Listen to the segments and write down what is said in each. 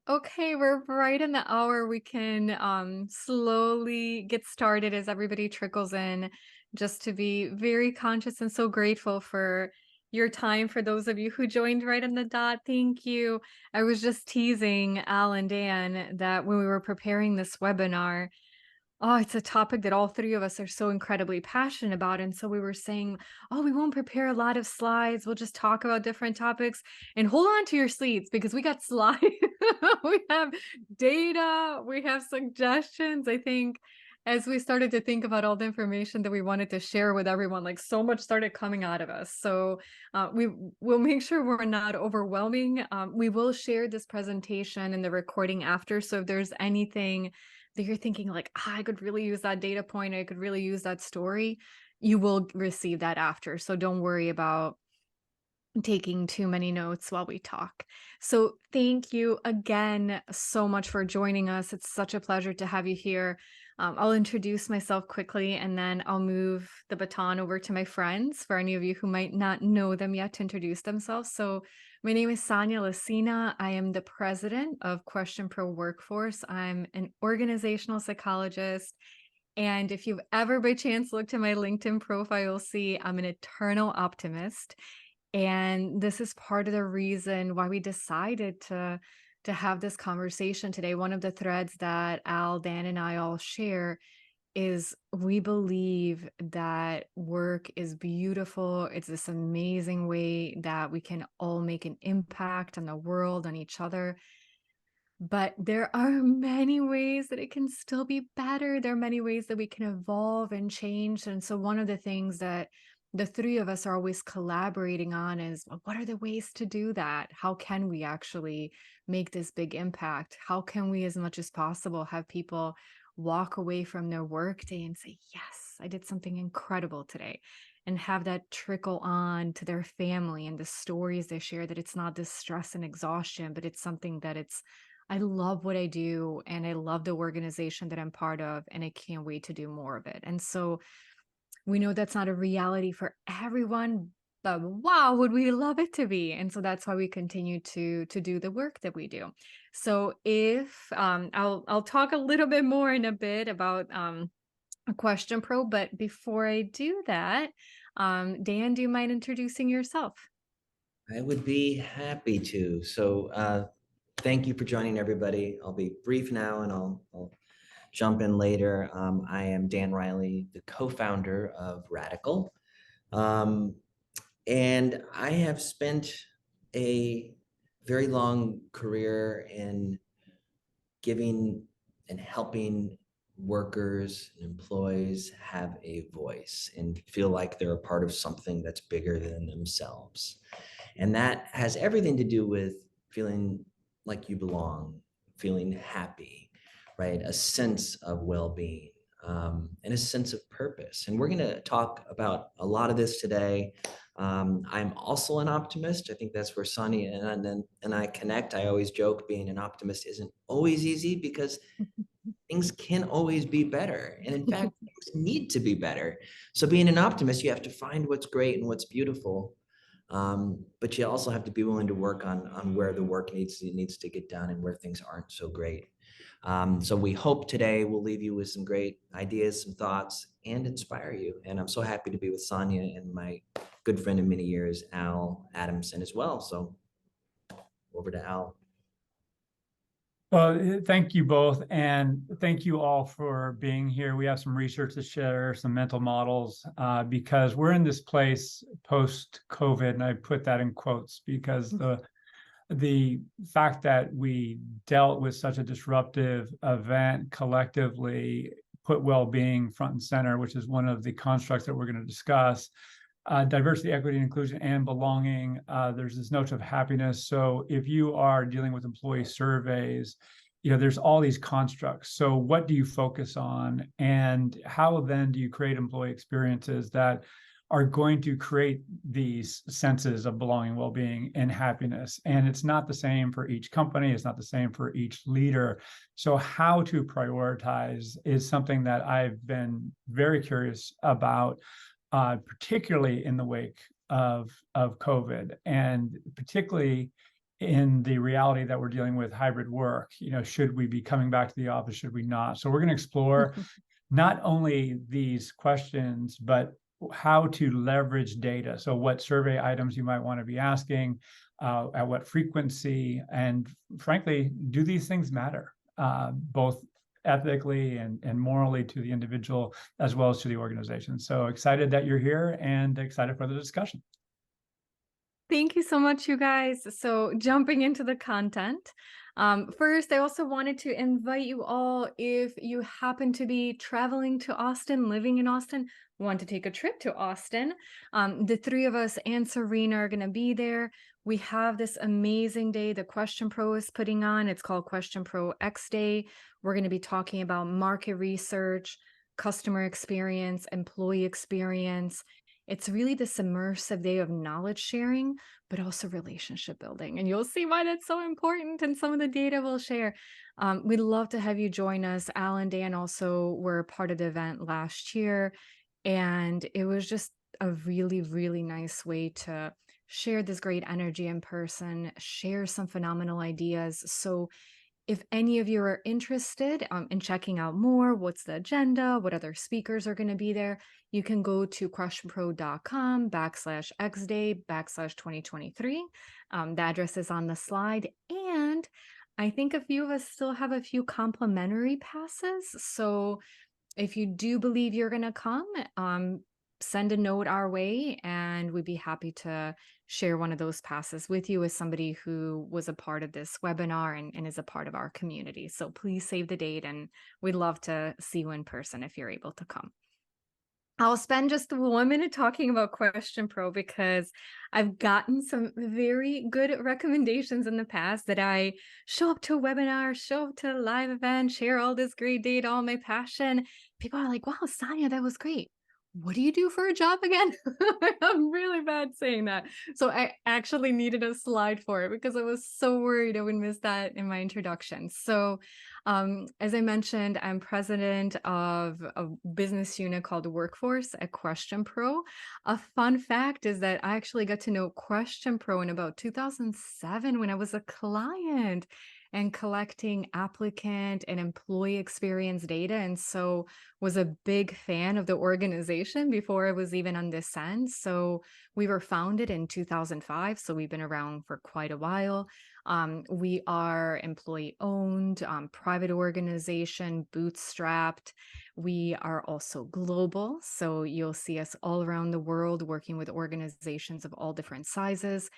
Okay, we're right in the hour. We can slowly get started as everybody trickles in, just to be very conscious and so grateful for your time. For those of you who joined right in the dot, thank you. I was just teasing Al and Dan that when we were preparing this webinar, oh, it's a topic that all three of us are so incredibly passionate about. And so we were saying, oh, we won't prepare a lot of slides. We'll just talk about different topics and hold on to your seats because we got slides. We have data, we have suggestions. I think as we started to think about all the information that we wanted to share with everyone, like so much started coming out of us. So we will make sure we're not overwhelming. We will share this presentation and the recording after. So if there's anything that you're thinking like, I could really use that data point, I could really use that story, you will receive that after. So don't worry about taking too many notes while we talk. So thank you again so much for joining us. It's such a pleasure to have you here. I'll introduce myself quickly and then I'll move the baton over to my friends for any of you who might not know them yet to introduce themselves. So my name is Sonia Lucina. I am the president of QuestionPro Workforce. I'm an organizational psychologist. And if you've ever by chance looked at my LinkedIn profile, you'll see I'm an eternal optimist. And this is part of the reason why we decided to have this conversation today. One of the threads that Al, Dan, and I all share is we believe that work is beautiful. It's this amazing way that we can all make an impact on the world, on each other. But there are many ways that it can still be better. There are many ways that we can evolve and change. And so one of the things that the three of us are always collaborating on is, well, what are the ways to do that? How can we actually make this big impact? How can we, as much as possible, have people walk away from their workday and say, yes, I did something incredible today, and have that trickle on to their family and the stories they share, that it's not this stress and exhaustion, but it's something that it's, I love what I do and I love the organization that I'm part of and I can't wait to do more of it. And so we know that's not a reality for everyone, but wow, would we love it to be? And so that's why we continue to do the work that we do. So if I'll talk a little bit more in a bit about a question pro, but before I do that, Dan, do you mind introducing yourself? I would be happy to. Thank you for joining everybody. I'll be brief now and I'll jump in later. I am Dan Riley, the co-founder of Radical. Um, and I have spent a very long career in giving and helping workers and employees have a voice and feel like they're a part of something that's bigger than themselves. And that has everything to do with feeling like you belong, feeling happy, right? A sense of well-being, and a sense of purpose. And we're going to talk about a lot of this today. I'm also an optimist. I think that's where Sonny and I connect. I always joke being an optimist isn't always easy because things can always be better. And in fact, things need to be better. So being an optimist, you have to find what's great and what's beautiful. But you also have to be willing to work on where the work needs to get done and where things aren't so great. So we hope today we'll leave you with some great ideas, some thoughts, and inspire you. And I'm so happy to be with Sonia and my good friend of many years, Al Adamson, as well. So over to Al. Well, thank you both, and thank you all for being here. We have some research to share, some mental models, because we're in this place post-COVID, and I put that in quotes because the fact that we dealt with such a disruptive event collectively put well-being front and center, which is one of the constructs that we're going to discuss. Diversity, equity, and inclusion, and belonging. There's this notion of happiness. So if you are dealing with employee surveys, there's all these constructs. So what do you focus on? And how then do you create employee experiences that are going to create these senses of belonging, well-being, and happiness? And it's not the same for each company. It's not the same for each leader. So how to prioritize is something that I've been very curious about, particularly in the wake of COVID, and particularly in the reality that we're dealing with hybrid work. Should we be coming back to the office? Should we not? So we're going to explore not only these questions, but how to leverage data. So what survey items you might want to be asking, at what frequency, and frankly, do these things matter, both ethically and morally to the individual as well as to the organization. So excited that you're here and excited for the discussion. Thank you so much, you guys. So, jumping into the content, first, I also wanted to invite you all, if you happen to be traveling to Austin, living in Austin, want to take a trip to Austin. The three of us and Serena are going to be there. We have this amazing day the Question Pro is putting on. It's called Question Pro X Day. We're going to be talking about market research, customer experience, employee experience. It's really this immersive day of knowledge sharing, but also relationship building. And you'll see why that's so important in some of the data we'll share. We'd love to have you join us. Al and Dan also were part of the event last year. And it was just a really, really nice way to share this great energy in person, share some phenomenal ideas. So if any of you are interested in checking out more, what's the agenda, what other speakers are going to be there, you can go to questionpro.com/xday/2023. The address is on the slide. And I think a few of us still have a few complimentary passes. So if you do believe you're going to come, send a note our way, and we'd be happy to share one of those passes with you as somebody who was a part of this webinar and is a part of our community. So please save the date, and we'd love to see you in person if you're able to come. I'll spend just 1 minute talking about Question Pro because I've gotten some very good recommendations in the past that I show up to a webinar, show up to a live event, share all this great data, all my passion. People are like, wow, Sonia, that was great. What do you do for a job again? I'm really bad saying that. So I actually needed a slide for it because I was so worried I would miss that in my introduction. So as I mentioned, I'm president of a business unit called Workforce at QuestionPro. A fun fact is that I actually got to know QuestionPro in about 2007 when I was a client and collecting applicant and employee experience data. And so was a big fan of the organization before I was even on this end. So we were founded in 2005. So we've been around for quite a while. We are employee owned, private organization, bootstrapped. We are also global. So you'll see us all around the world working with organizations of all different sizes.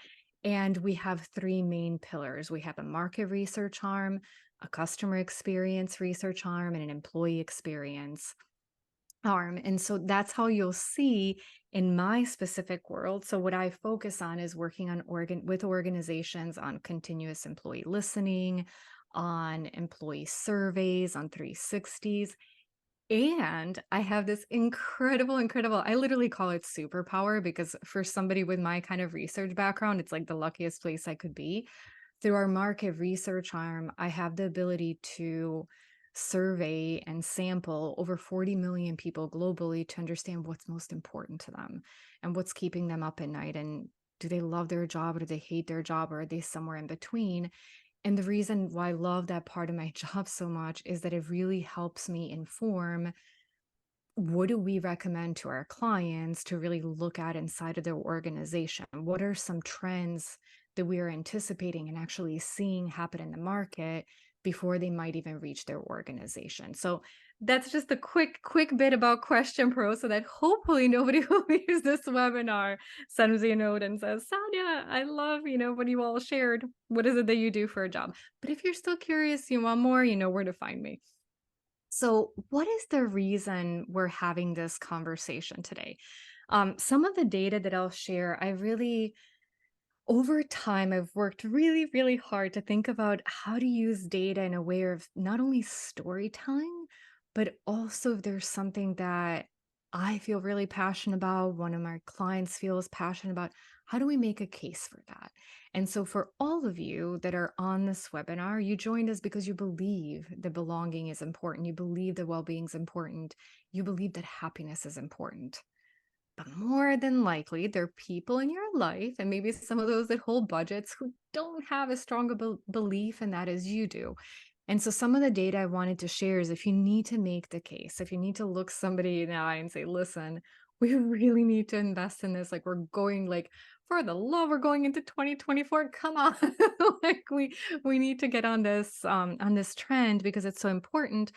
And we have three main pillars. We have a market research arm, a customer experience research arm, and an employee experience arm. And so that's how you'll see in my specific world. So what I focus on is working on with organizations on continuous employee listening, on employee surveys, on 360s. And I have this incredible, I literally call it superpower because for somebody with my kind of research background, it's like the luckiest place I could be. Through our market research arm, I have the ability to survey and sample over 40 million people globally to understand what's most important to them and what's keeping them up at night. And do they love their job or do they hate their job or are they somewhere in between? And the reason why I love that part of my job so much is that it really helps me inform what do we recommend to our clients to really look at inside of their organization? What are some trends that we are anticipating and actually seeing happen in the market before they might even reach their organization? So that's just a quick bit about Question Pro so that hopefully nobody who leaves this webinar sends me a note and says, Sonia, I love, what you all shared. What is it that you do for a job? But if you're still curious, you want more, you know where to find me. So, what is the reason we're having this conversation today? Some of the data that I'll share, over time, I've worked really hard to think about how to use data in a way of not only storytelling, but also if there's something that I feel really passionate about, one of my clients feels passionate about, how do we make a case for that? And so, for all of you that are on this webinar, you joined us because you believe that belonging is important, you believe that well being is important, you believe that happiness is important. But more than likely, there are people in your life, and maybe some of those that hold budgets, who don't have as strong a belief in that as you do. And so, some of the data I wanted to share is, if you need to make the case, if you need to look somebody in the eye and say, listen, we really need to invest in this. Like, we're going, like, for the love, we're going into 2024. Come on. Like, we need to get on this trend because it's so important.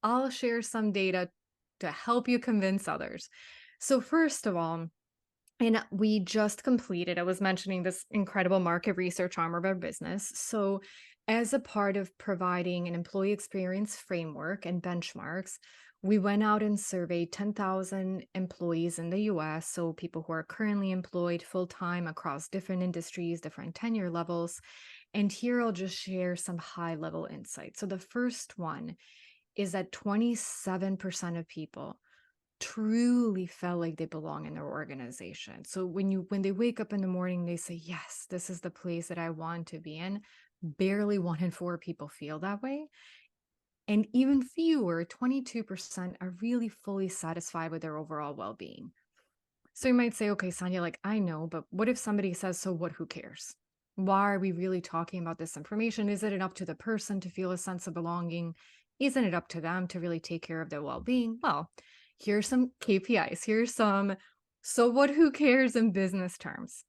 I'll share some data to help you convince others. So, first of all, and we just completed, I was mentioning this incredible market research arm of our business. So, as a part of providing an employee experience framework and benchmarks, we went out and surveyed 10,000 employees in the US. So, people who are currently employed full time across different industries, different tenure levels. And here I'll just share some high level insights. So, the first one is that 27% of people truly felt like they belong in their organization. So when they wake up in the morning, they say, "Yes, this is the place that I want to be in." Barely 1 in 4 people feel that way. And even fewer, 22%, are really fully satisfied with their overall well-being. So you might say, okay, Sonia, like, I know, but what if somebody says, so what, who cares? Why are we really talking about this information? Isn't it up to the person to feel a sense of belonging? Isn't it up to them to really take care of their well being? Well, here's some KPIs. Here's some, so what, who cares in business terms.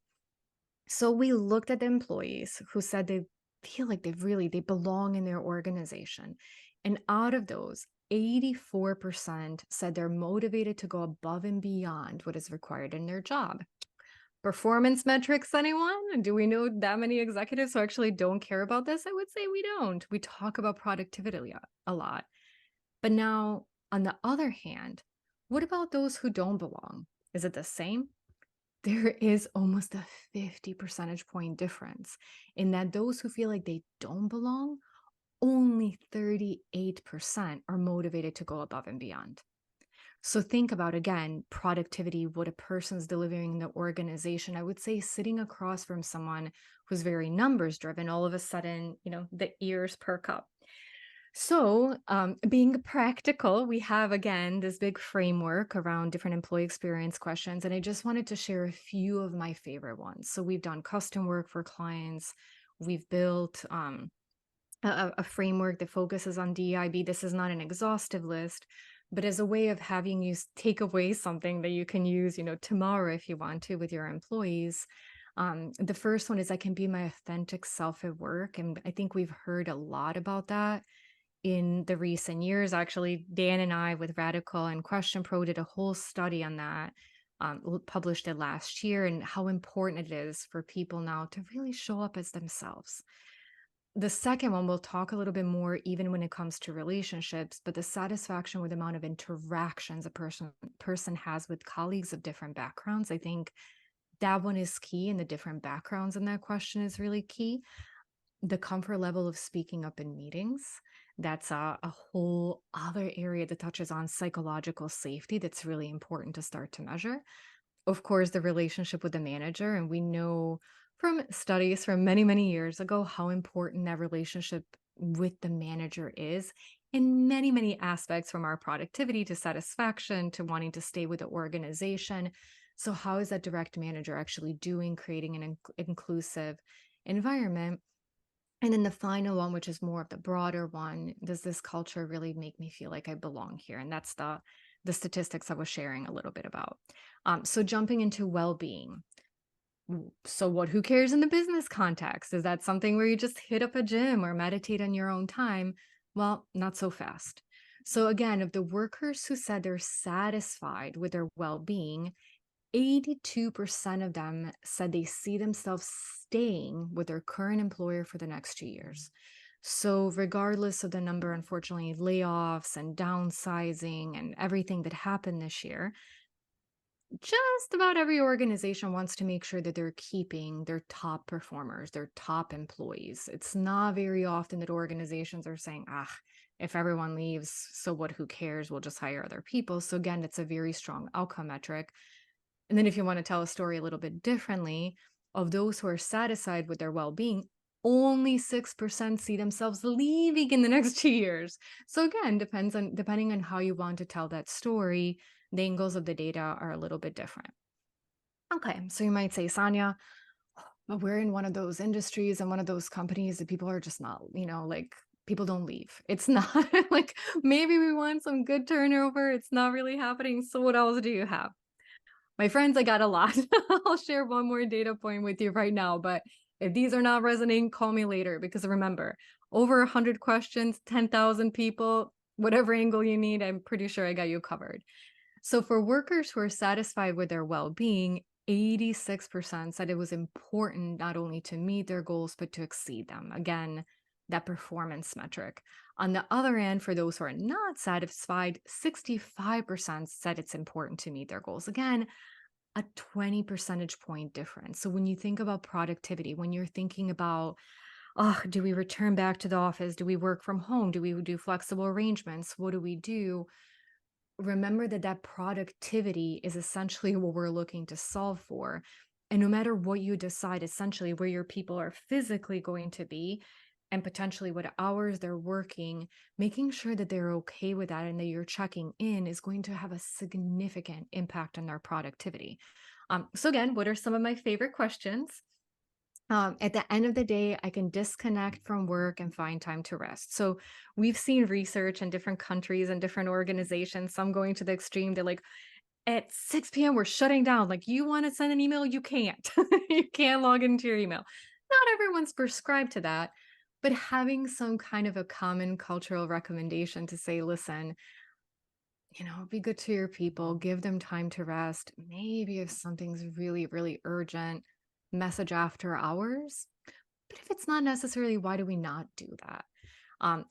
So we looked at the employees who said they feel like they belong in their organization. And out of those, 84% said they're motivated to go above and beyond what is required in their job. Performance metrics, anyone? Do we know that many executives who actually don't care about this? I would say we don't. We talk about productivity a lot. But now, on the other hand, what about those who don't belong? Is it the same? There is almost a 50 percentage point difference in that those who feel like they don't belong, only 38% are motivated to go above and beyond. So think about, again, productivity, what a person's delivering in the organization. I would say sitting across from someone who's very numbers driven, all of a sudden, the ears perk up. So, being practical, we have again this big framework around different employee experience questions, and I just wanted to share a few of my favorite ones. So, we've done custom work for clients, we've built a framework that focuses on DEIB. This is not an exhaustive list, but as a way of having you take away something that you can use, tomorrow if you want to with your employees. The first one is, I can be my authentic self at work, and I think we've heard a lot about that in the recent years. Actually, Dan and I with Radical and QuestionPro did a whole study on that, published it last year, and how important it is for people now to really show up as themselves. The second one, we'll talk a little bit more even when it comes to relationships, but the satisfaction with the amount of interactions a person has with colleagues of different backgrounds. I think that one is key, and the different backgrounds in that question is really key. The comfort level of speaking up in meetings, that's a whole other area that touches on psychological safety that's really important to start to measure. Of course, the relationship with the manager, and we know from studies from many, many years ago how important that relationship with the manager is in many, many aspects, from our productivity to satisfaction to wanting to stay with the organization. So, how is that direct manager actually doing, creating an inclusive environment? And then the final one, which is more of the broader one, does this culture really make me feel like I belong here? And that's the statistics I was sharing a little bit about. So jumping into well-being. So what, who cares in the business context? Is that something where you just hit up a gym or meditate on your own time? Well, not so fast. So again, of the workers who said they're satisfied with their well-being, 82% of them said they see themselves staying with their current employer for the next 2 years. So, regardless of the number, unfortunately, layoffs and downsizing and everything that happened this year, just about every organization wants to make sure that they're keeping their top performers, their top employees. It's not very often that organizations are saying, if everyone leaves, so what, who cares? We'll just hire other people. So, again, it's a very strong outcome metric. And then if you want to tell a story a little bit differently, of those who are satisfied with their well-being, only 6% see themselves leaving in the next 2 years. So again, depending on how you want to tell that story, the angles of the data are a little bit different. Okay, so you might say, Sonia, but we're in one of those industries and one of those companies that people are just not, like people don't leave. It's not like maybe we want some good turnover. It's not really happening. So what else do you have? My friends, I got a lot. I'll share one more data point with you right now, but if these are not resonating, call me later because remember, over 100 questions, 10,000 people, whatever angle you need, I'm pretty sure I got you covered. So for workers who are satisfied with their well-being, 86% said it was important not only to meet their goals, but to exceed them. Again, that performance metric. On the other end, for those who are not satisfied, 65% said it's important to meet their goals. Again, a 20 percentage point difference. So when you think about productivity, when you're thinking about, oh, do we return back to the office? Do we work from home? Do we do flexible arrangements? What do we do? Remember that that productivity is essentially what we're looking to solve for. And no matter what you decide, essentially where your people are physically going to be and potentially what hours they're working, making sure that they're okay with that and that you're checking in is going to have a significant impact on their productivity. So again, what are some of my favorite questions? At the end of the day, I can disconnect from work and find time to rest. So we've seen research in different countries and different organizations, some going to the extreme. They're like, at 6 p.m., we're shutting down. Like, you want to send an email? You can't. You can't log into your email. Not everyone's prescribed to that, but having some kind of a common cultural recommendation to say, listen, be good to your people, give them time to rest. Maybe if something's really, really urgent, message after hours. But if it's not necessarily, why do we not do that?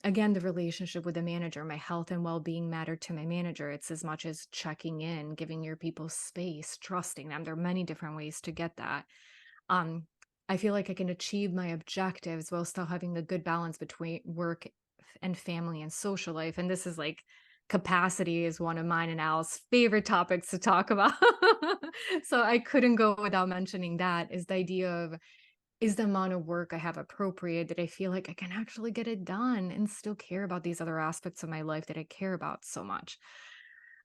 Again, the relationship with the manager, my health and well being matter to my manager. It's as much as checking in, giving your people space, trusting them. There are many different ways to get that. Um, I feel like I can achieve my objectives while still having a good balance between work and family and social life. And this is like capacity is one of mine and Al's favorite topics to talk about. So I couldn't go without mentioning that is the idea of is the amount of work I have appropriate that I feel like I can actually get it done and still care about these other aspects of my life that I care about so much.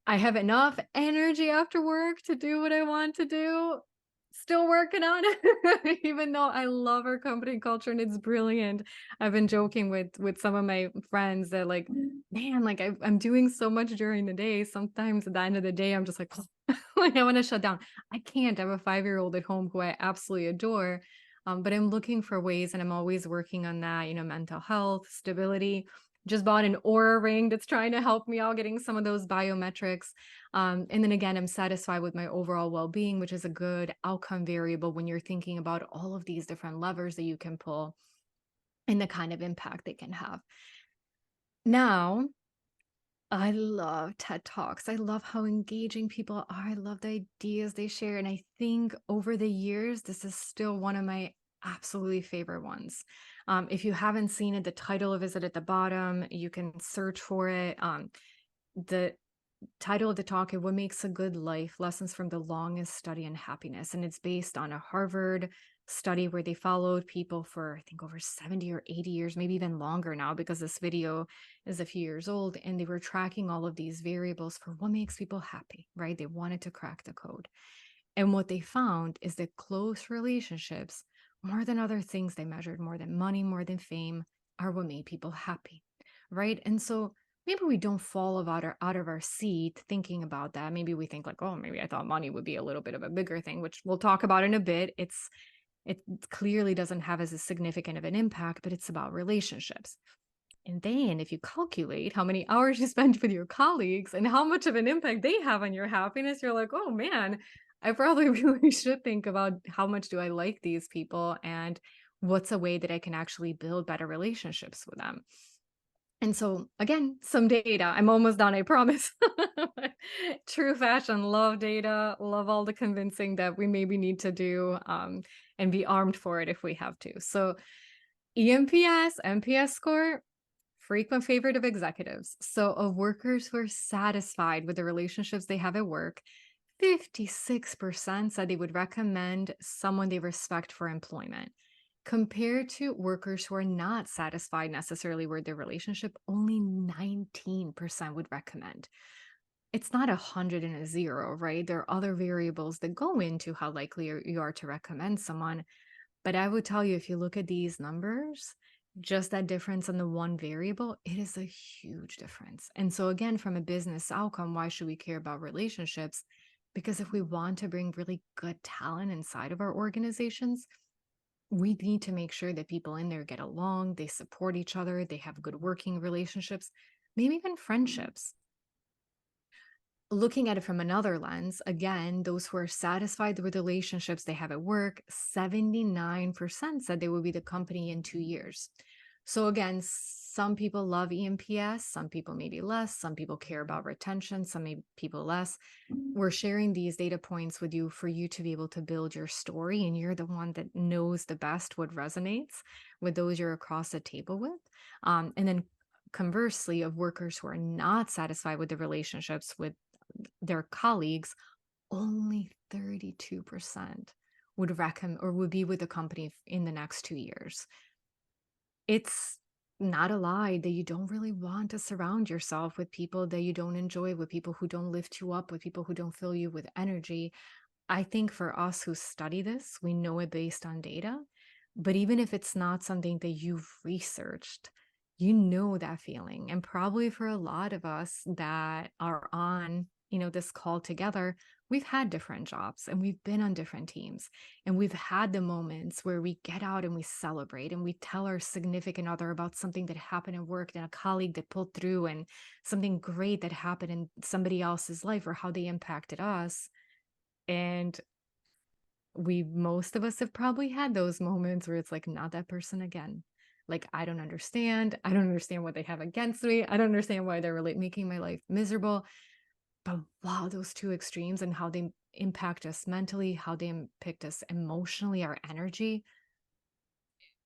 I have enough energy after work to do what I want to do. Still working on it, even though I love our company culture and it's brilliant. I've been joking with some of my friends that like, man, like I'm doing so much during the day. Sometimes at the end of the day, I'm just like, like I want to shut down. I can't. I have a 5-year-old at home who I absolutely adore. But I'm looking for ways and I'm always working on that, mental health, stability. Just bought an Aura ring that's trying to help me out getting some of those biometrics. And then again, I'm satisfied with my overall well-being, which is a good outcome variable when you're thinking about all of these different levers that you can pull and the kind of impact they can have. Now, I love TED Talks. I love how engaging people are. I love the ideas they share. And I think over the years, this is still one of my absolutely favorite ones. If you haven't seen it, the title of it at the bottom, you can search for it. The title of the talk is What Makes a Good Life? Lessons from the Longest Study in Happiness. And it's based on a Harvard study where they followed people for, I think, over 70 or 80 years, maybe even longer now, because this video is a few years old. And they were tracking all of these variables for what makes people happy, right? They wanted to crack the code. And what they found is that close relationships, more than other things they measured, more than money, more than fame, are what made people happy, right? And so maybe we don't fall out of our seat thinking about that. Maybe we think like, oh, maybe I thought money would be a little bit of a bigger thing, which we'll talk about in a bit. It clearly doesn't have as a significant of an impact, but it's about relationships. And then if you calculate how many hours you spend with your colleagues and how much of an impact they have on your happiness, you're like, oh man, I probably really should think about how much do I like these people and what's a way that I can actually build better relationships with them. And so again, some data. I'm almost done, I promise. True fashion, love data, love all the convincing that we maybe need to do and be armed for it if we have to. So NPS score, frequent favorite of executives. So of workers who are satisfied with the relationships they have at work, 56% said they would recommend someone they respect for employment. Compared to workers who are not satisfied necessarily with their relationship, only 19% would recommend. it's not 100 and a 0, right? There are other variables that go into how likely you are to recommend someone. But I would tell you, if you look at these numbers, just that difference in the one variable, it is a huge difference. And so, again, from a business outcome, why should we care about relationships? Because if we want to bring really good talent inside of our organizations, we need to make sure that people in there get along, they support each other, they have good working relationships, maybe even friendships. Looking at it from another lens, again, those who are satisfied with the relationships they have at work, 79% said they would be the company in 2 years. So again, some people love EMPS, some people maybe less, some people care about retention, some people less. We're sharing these data points with you for you to be able to build your story, and you're the one that knows the best what resonates with those you're across the table with. And then conversely, of workers who are not satisfied with the relationships with their colleagues, only 32% would recommend or would be with the company in the next 2 years. It's not a lie that you don't really want to surround yourself with people that you don't enjoy, with people who don't lift you up, with people who don't fill you with energy. I think for us who study this, we know it based on data. But even if it's not something that you've researched, you know that feeling. And probably for a lot of us that are on, this call together, we've had different jobs and we've been on different teams. And we've had the moments where we get out and we celebrate and we tell our significant other about something that happened at work and a colleague that pulled through and something great that happened in somebody else's life or how they impacted us. And most of us have probably had those moments where it's like, not that person again. Like, I don't understand. I don't understand what they have against me. I don't understand why they're really making my life miserable. But wow, those two extremes and how they impact us mentally, how they impact us emotionally, our energy.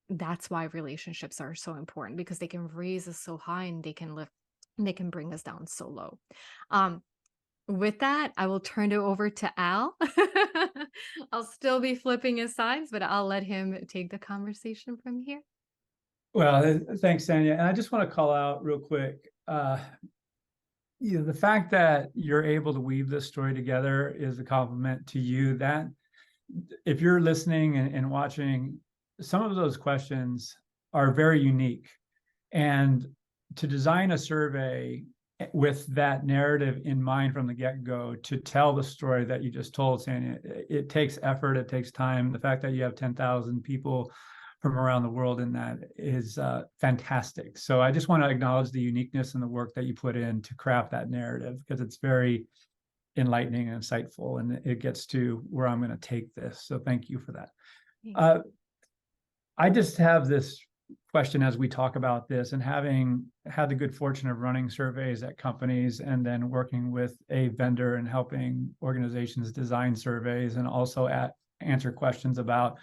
That's why relationships are so important, because they can raise us so high and they can bring us down so low. Um, With that, I will turn it over to Al. I'll still be flipping his sides, but I'll let him take the conversation from here. Well, thanks, Sanya. And I just want to call out real quick, the fact that you're able to weave this story together is a compliment to you. That if you're listening and watching, some of those questions are very unique. And to design a survey with that narrative in mind from the get-go, to tell the story that you just told, Sanya, it takes effort, it takes time. The fact that you have 10,000 people from around the world in that is fantastic. So I just want to acknowledge the uniqueness and the work that you put in to craft that narrative, because it's very enlightening and insightful, and it gets to where I'm going to take this. So thank you for that. I just have this question as we talk about this, and having had the good fortune of running surveys at companies and then working with a vendor and helping organizations design surveys, and also answer questions about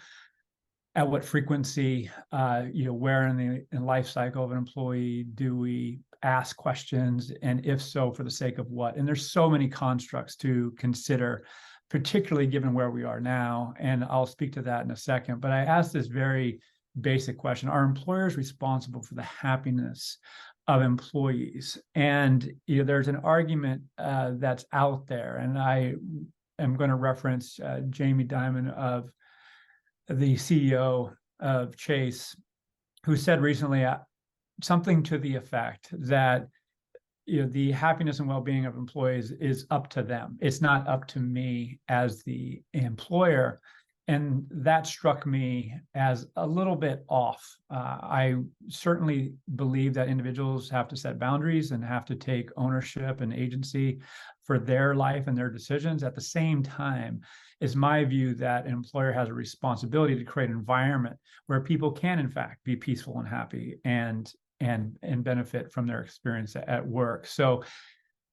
at what frequency, where in the life cycle of an employee do we ask questions, and if so, for the sake of what? And there's so many constructs to consider, particularly given where we are now. And I'll speak to that in a second. But I asked this very basic question: are employers responsible for the happiness of employees? And there's an argument that's out there, and I am going to reference Jamie Dimon, of the CEO of Chase, who said recently something to the effect that the happiness and well-being of employees is up to them. It's not up to me as the employer. And that struck me as a little bit off. I certainly believe that individuals have to set boundaries and have to take ownership and agency for their life and their decisions. At the same time, it's my view that an employer has a responsibility to create an environment where people can, in fact, be peaceful and happy and benefit from their experience at work. So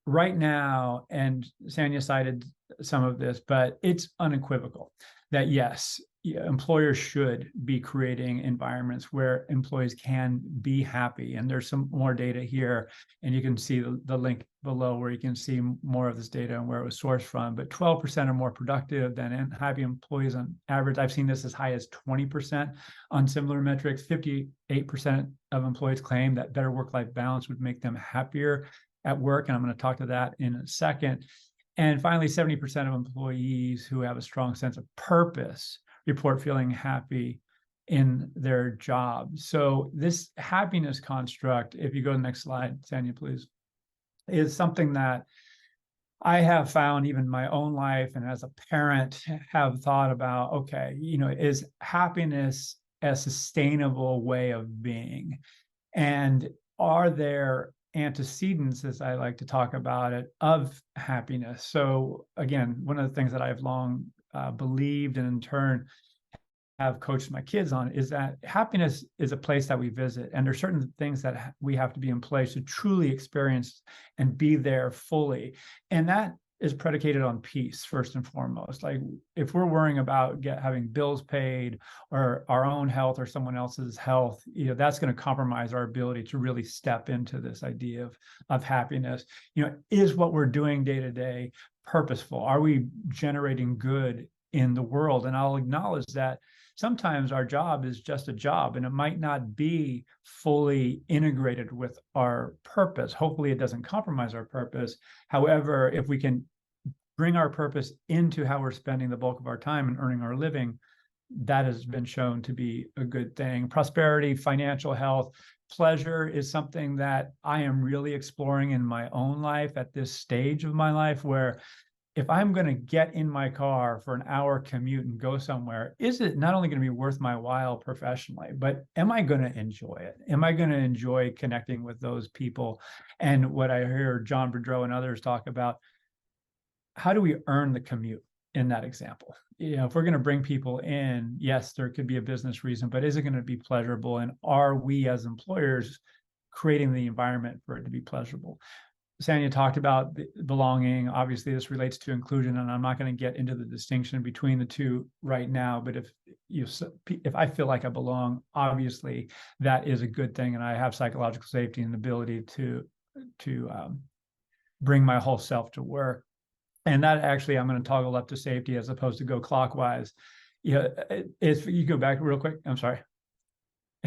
right now, and Sanya cited some of this, but it's unequivocal that yes, employers should be creating environments where employees can be happy. And there's some more data here, and you can see the link below where you can see more of this data and where it was sourced from. But 12% are more productive than happy employees on average. I've seen this as high as 20% on similar metrics. 58% of employees claim that better work-life balance would make them happier. at work, and I'm going to talk to that in a second. And finally, 70% of employees who have a strong sense of purpose report feeling happy in their job. So this happiness construct, if you go to the next slide, Tanya, please, is something that I have found even in my own life and as a parent have thought about, okay, is happiness a sustainable way of being? And are there antecedents, as I like to talk about it, of happiness? So again, one of the things that I've long believed and in turn have coached my kids on is that happiness is a place that we visit, and there's certain things that we have to be in place to truly experience and be there fully. And that is predicated on peace first and foremost. Like if we're worrying about having bills paid or our own health or someone else's health, that's going to compromise our ability to really step into this idea of happiness. Is what we're doing day to day purposeful? Are we generating good in the world? And I'll acknowledge that sometimes our job is just a job and it might not be fully integrated with our purpose. Hopefully it doesn't compromise our purpose. However, if we can bring our purpose into how we're spending the bulk of our time and earning our living, that has been shown to be a good thing. Prosperity, financial health, pleasure is something that I am really exploring in my own life at this stage of my life, where if I'm going to get in my car for an hour commute and go somewhere, is it not only going to be worth my while professionally, but am I going to enjoy it? Am I going to enjoy connecting with those people? And what I hear John Boudreau and others talk about, how do we earn the commute in that example? If we're going to bring people in, yes, there could be a business reason, but is it going to be pleasurable? And are we as employers creating the environment for it to be pleasurable? Sanya talked about belonging. Obviously, this relates to inclusion, and I'm not going to get into the distinction between the two right now. But if I feel like I belong, obviously that is a good thing, and I have psychological safety and the ability to bring my whole self to work. And that actually, I'm going to toggle up to safety as opposed to go clockwise. If you go back real quick, I'm sorry.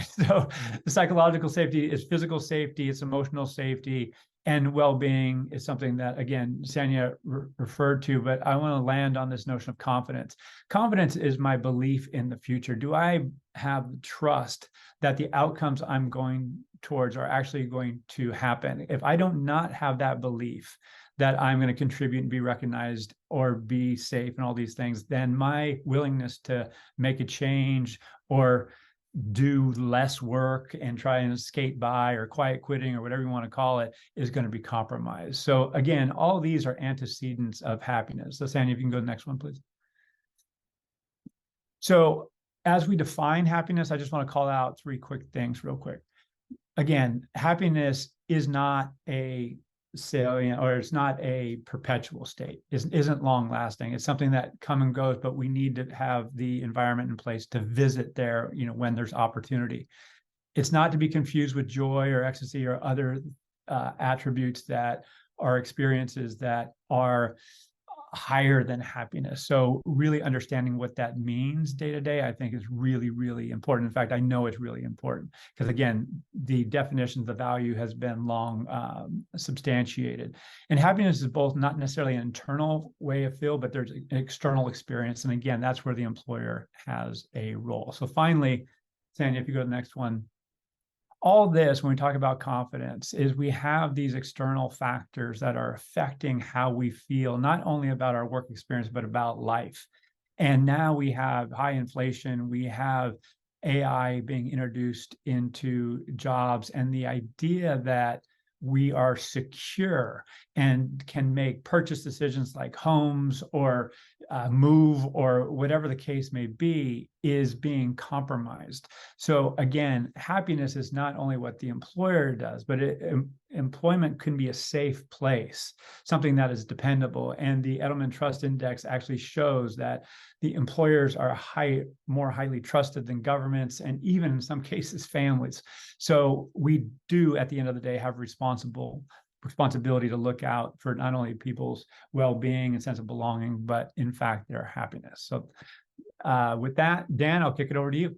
So the psychological safety is physical safety, it's emotional safety, and well-being is something that, again, Sanya referred to, but I want to land on this notion of confidence. Confidence is my belief in the future. Do I have trust that the outcomes I'm going towards are actually going to happen? If I don't not have that belief that I'm going to contribute and be recognized or be safe and all these things, then my willingness to make a change or do less work and try and skate by or quiet quitting or whatever you want to call it is going to be compromised. So again, all these are antecedents of happiness. So Sandy, if you can go to the next one, please. So as we define happiness, I just want to call out three quick things real quick. Again, happiness is not a salient, or it's not a perpetual state. It isn't long lasting. It's something that comes and goes, but we need to have the environment in place to visit there, when there's opportunity. It's not to be confused with joy or ecstasy or other attributes that are experiences that are higher than happiness. So really understanding what that means day to day, I think is really, really important. In fact, I know it's really important because, again, the definition of the value has been long substantiated. And happiness is both not necessarily an internal way of feel, but there's an external experience. And again, that's where the employer has a role. So finally, Sandy, if you go to the next one, all this, when we talk about confidence, is we have these external factors that are affecting how we feel, not only about our work experience, but about life. And now we have high inflation, we have AI being introduced into jobs, and the idea that we are secure and can make purchase decisions like homes or move or whatever the case may be is being compromised. So again, happiness is not only what the employer does, but employment can be a safe place, something that is dependable. And the Edelman Trust Index actually shows that the employers are more highly trusted than governments, and even in some cases, families. So we do, at the end of the day, have responsibility to look out for not only people's well-being and sense of belonging, but in fact, their happiness. So with that, Dan, I'll kick it over to you.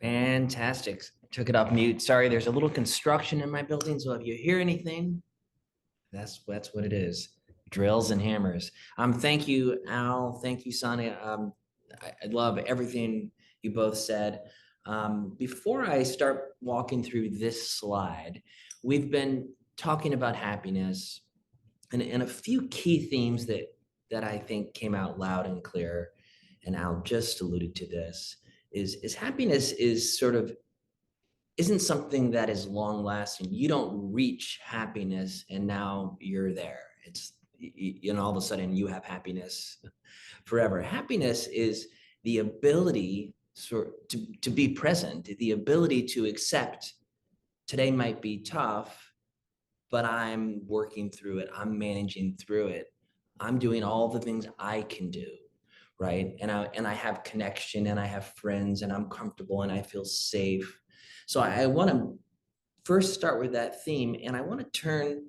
Fantastic. Took it off mute. Sorry, there's a little construction in my building, so if you hear anything, that's what it is. Drills and hammers. Thank you, Al. Thank you, Sonia. I love everything you both said. Before I start walking through this slide, we've been talking about happiness and a few key themes that I think came out loud and clear, and Al just alluded to this, is happiness is sort of isn't something that is long lasting. You don't reach happiness and now you're there. It's all of a sudden you have happiness forever. Happiness is the ability to be present, the ability to accept today might be tough, but I'm working through it. I'm managing through it. I'm doing all the things I can do, right? And I have connection and I have friends and I'm comfortable and I feel safe. So I want to first start with that theme, and I want to turn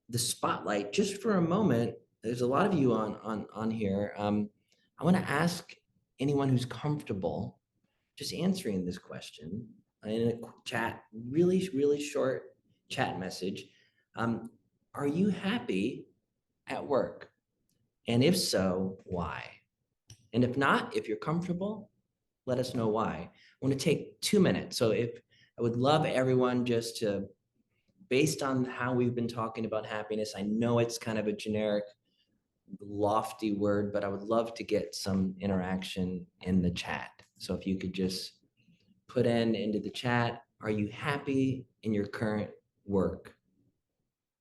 the spotlight just for a moment. There's a lot of you on here. I want to ask anyone who's comfortable just answering this question in a chat, really short chat message. Um, are you happy at work? And if so, why? And if not, if you're comfortable, let us know why. I want to take 2 minutes. So if I would love everyone just to, based on how we've been talking about happiness, I know it's kind of a generic, lofty word, but I would love to get some interaction in the chat. So if you could just put into the chat, are you happy in your current work?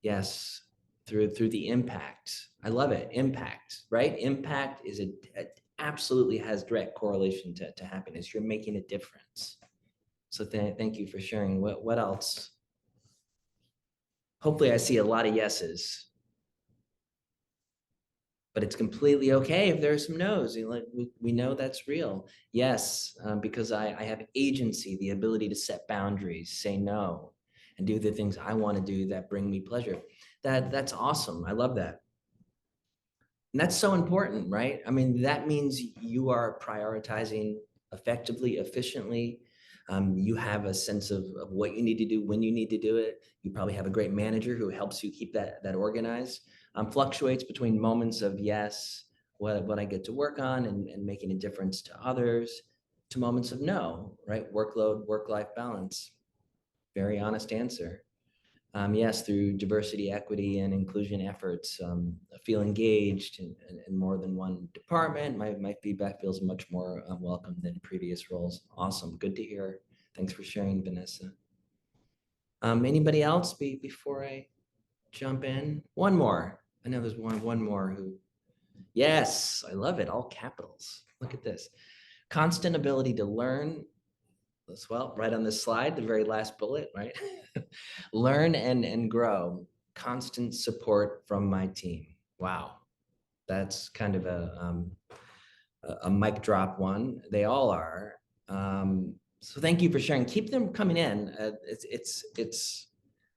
Yes, through the impact. I love it. Impact, right? Impact is absolutely has direct correlation to happiness. You're making a difference. So thank you for sharing. What else? Hopefully I see a lot of yeses, but it's completely okay if there's some no's. We know that's real. Yes, because I have agency, the ability to set boundaries, say no, and do the things I want to do that bring me pleasure. That's awesome. I love that. And that's so important, right? I mean, that means you are prioritizing effectively, efficiently. You have a sense of what you need to do, when you need to do it. You probably have a great manager who helps you keep that organized. Fluctuates between moments of yes, what I get to work on and making a difference to others, to moments of no, right? Workload, work-life balance. Very honest answer. Yes, through diversity, equity, and inclusion efforts, feel engaged in more than one department. My feedback feels much more welcome than previous roles. Awesome, good to hear. Thanks for sharing, Vanessa. Anybody else before I jump in? One more. I know there's one more who, yes, I love it, all capitals. Look at this. Constant ability to learn. Well, right on this slide, the very last bullet, right? Learn and grow. Constant support from my team. Wow, that's kind of a mic drop one. They all are. So thank you for sharing. Keep them coming in. It's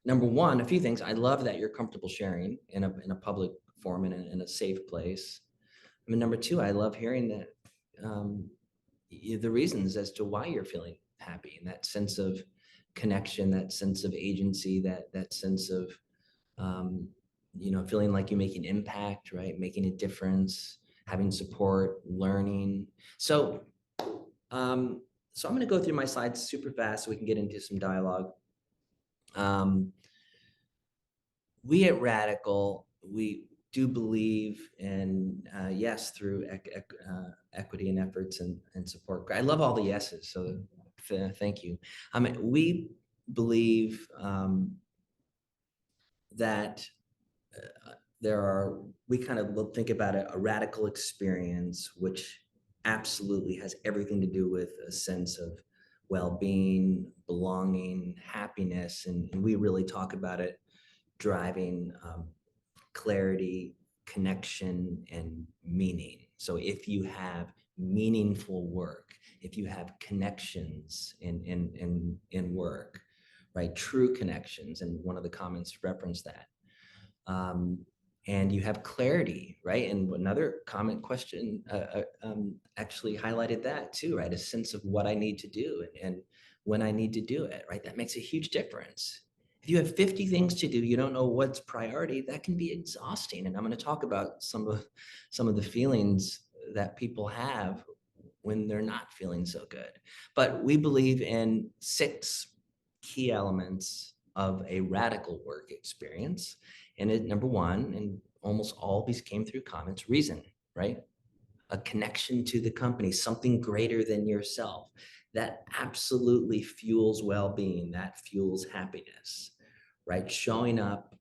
number one, a few things. I love that you're comfortable sharing in a public forum and in a safe place. I mean, number two, I love hearing that the reasons as to why you're feeling happy and that sense of connection, that sense of agency, that sense of feeling like you make an impact, right? Making a difference, having support, learning. So I'm going to go through my slides super fast so we can get into some dialogue. We at Radical, we do believe in yes, through equity and efforts and support. I love all the yeses, so thank you. We believe that we kind of think about a radical experience, which absolutely has everything to do with a sense of well-being, belonging, happiness, and we really talk about it driving clarity, connection, and meaning. So if you have meaningful work, if you have connections in work, right, true connections, and one of the comments referenced that, and you have clarity, right? And another comment question actually highlighted that too, right? A sense of what I need to do and when I need to do it, right? That makes a huge difference. If you have 50 things to do, you don't know what's priority, that can be exhausting. And I'm going to talk about some of the feelings that people have when they're not feeling so good. But we believe in 6 key elements of a radical work experience. And number one, and almost all these came through comments, reason, right? A connection to the company, something greater than yourself. That absolutely fuels well-being, that fuels happiness, right? Showing up,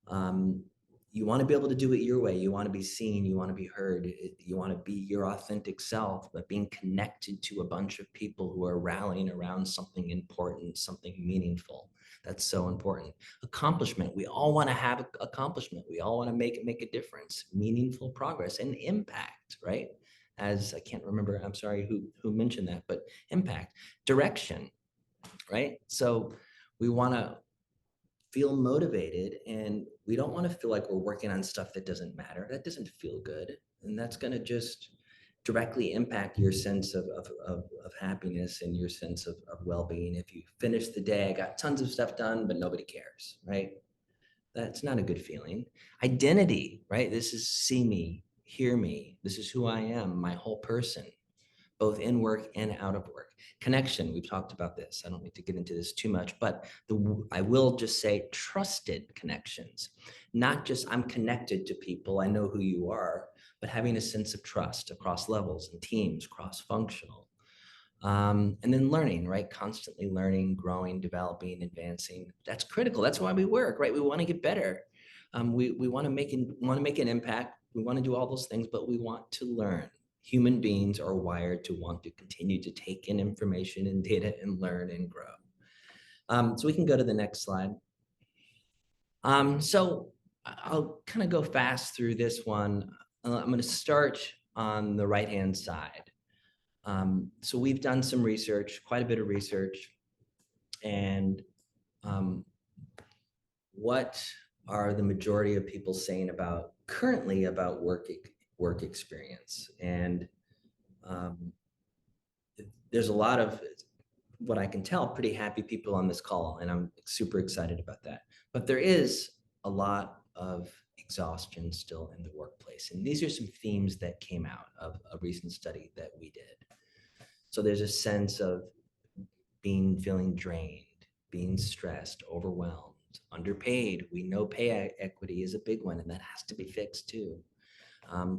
um, you want to be able to do it your way. You want to be seen, you want to be heard, you want to be your authentic self, but being connected to a bunch of people who are rallying around something important, something meaningful. That's so important. Accomplishment. We all want to have accomplishment. We all want to make a difference, meaningful progress and impact, right? As I can't remember, I'm sorry who mentioned that, but impact, direction, right? So we want to feel motivated, and we don't want to feel like we're working on stuff that doesn't matter. That doesn't feel good. And that's going to just directly impact your sense of happiness and your sense of well-being. If you finish the day, I got tons of stuff done, but nobody cares, right? That's not a good feeling. Identity, right? This is see me, hear me. This is who I am, my whole person, both in work and out of work. Connection, we've talked about this. I don't need to get into this too much, but I will just say trusted connections, not just I'm connected to people, I know who you are, but having a sense of trust across levels and teams, cross-functional. And then learning, right? Constantly learning, growing, developing, advancing. That's critical. That's why we work, right? We want to get better. We want to make an impact. We want to do all those things, but we want to learn. Human beings are wired to want to continue to take in information and data and learn and grow. So we can go to the next slide. So I'll kind of go fast through this one. I'm going to start on the right-hand side. So we've done some research, quite a bit of research, and what are the majority of people saying about currently about work experience? And there's a lot of what I can tell, pretty happy people on this call, and I'm super excited about that. But there is a lot of exhaustion still in the workplace, and these are some themes that came out of a recent study that we did. So there's a sense of feeling drained, being stressed, overwhelmed, underpaid. We know pay equity is a big one, and that has to be fixed too.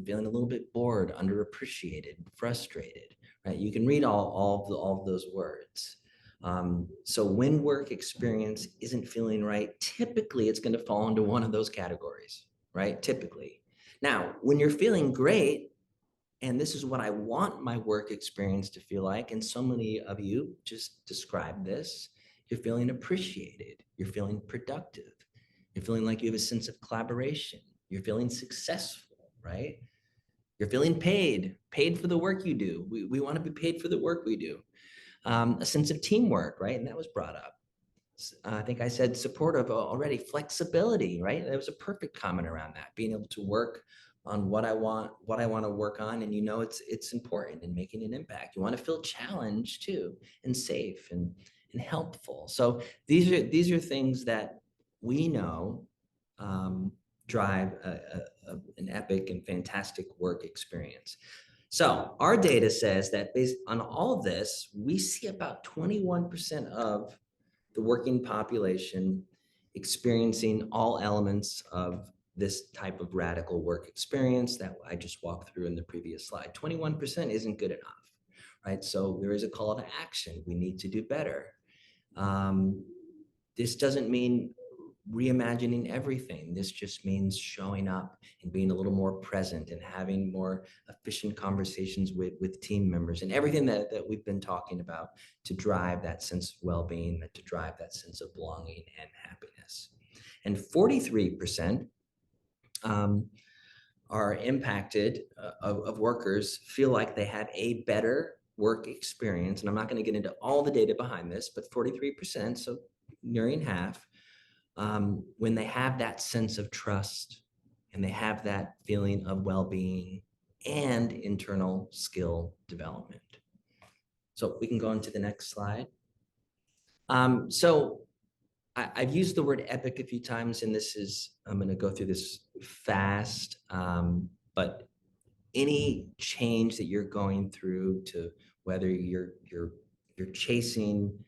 Feeling a little bit bored, underappreciated, frustrated, right? You can read all of those words. So when work experience isn't feeling right, typically it's going to fall into one of those categories, right? Typically. Now, when you're feeling great, and this is what I want my work experience to feel like, and so many of you just described this, you're feeling appreciated, you're feeling productive, you're feeling like you have a sense of collaboration, you're feeling successful, right? You're feeling paid for the work you do. We want to be paid for the work we do. A sense of teamwork, right? And that was brought up. I think I said supportive already. Flexibility, right? That was a perfect comment around that. Being able to work on what I want to work on, and it's important and making an impact. You want to feel challenged too, and safe and helpful. So these are things that we know drive an epic and fantastic work experience. So our data says that based on all of this, we see about 21% of the working population experiencing all elements of this type of radical work experience that I just walked through in the previous slide. 21% isn't good enough, right? So there is a call to action. We need to do better. This doesn't mean reimagining everything. This just means showing up and being a little more present and having more efficient conversations with team members and everything that we've been talking about to drive that sense of well-being, to drive that sense of belonging and happiness. And 43% are impacted of workers feel like they have a better work experience. And I'm not going to get into all the data behind this, but 43%, so nearing half, when they have that sense of trust and they have that feeling of well-being and internal skill development. So we can go into the next slide. So I've used the word epic a few times, and I'm going to go through this fast, but any change that you're going through, to whether you're chasing,